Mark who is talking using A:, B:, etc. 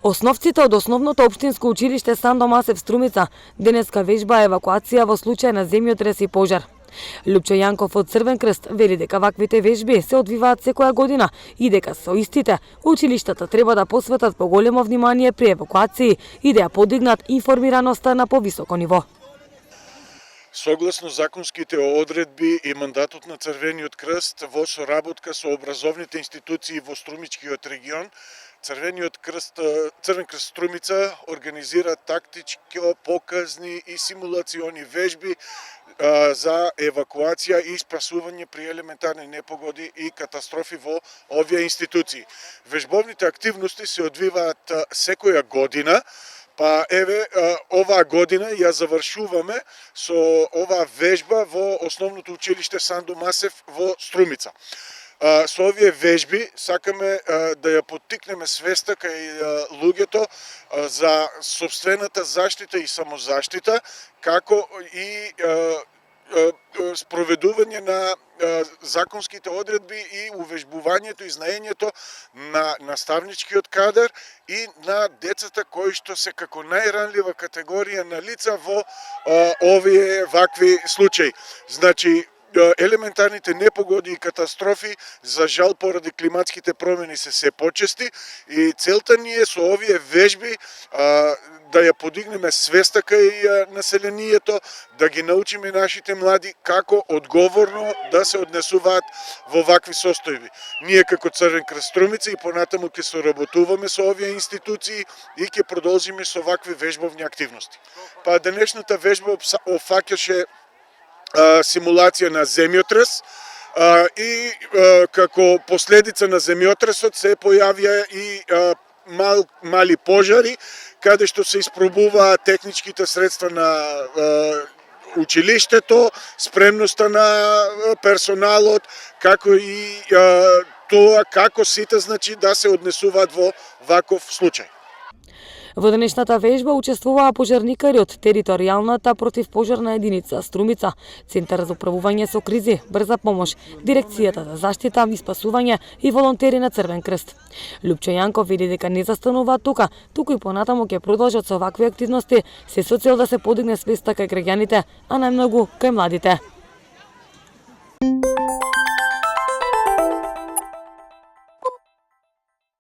A: Основците од Основното општинско училиште Сандо Масев Струмица денеска вежба евакуација во случај на земјотрес и пожар. Лупчо Јанков од Црвен крст вели дека ваквите вежби се одвиваат секоја година и дека со истите училиштата треба да посветат поголемо внимание при евакуации и да ја подигнат информираноста на повисоко ниво.
B: Согласно законските одредби и мандатот на Црвениот крст во соработка со образовните институции во Струмичкиот регион, Црвен крст Струмица организира тактички, показни и симулациони вежби за евакуација и спасување при елементарни непогоди и катастрофи во овие институции. Вежбовните активности се одвиваат секоја година. Па еве, оваа година ја завршуваме со оваа вежба во Основното училиште Сандо Масев во Струмица. Со овие вежби сакаме да ја поттикнеме свеста кај луѓето за сопствената заштита и самозаштита, како и спроведување на законските одредби и увежбувањето и знаењето на наставничкиот кадар и на децата кои што се како најранлива категорија на лица во овие вакви случаи. Значи, елементарните непогоди и катастрофи, за жал поради климатските промени се почести и целта ни е со овие вежби да ја подигнеме свеста кај населението, да ги научиме нашите млади како одговорно да се однесуваат во вакви состојби. Ние како Црвен крст Струмица и понатаму ќе соработуваме со овие институции и ќе продолжиме со вакви вежбовни активности. Па денешната вежба опфаќаше симулација на земјотрес и како последица на земјотресот се појавија и мали пожари, каде што се испробуваат техничките средства на училиштето, спремноста на персоналот, како и тоа како сите да се однесуваат во ваков случај.
A: Во денешната вежба учествуваа пожарникари од територијалната противпожарна единица Струмица, Центар за управување со кризи, брза помош, Дирекцијата за заштита и спасување и волонтери на Црвен крст. Лупчо Јанков вели дека не застануваат тука, туку и понатаму ќе продолжат со вакви активности, се со цел да се подигне свеста кај граѓаните, а најмногу кај младите.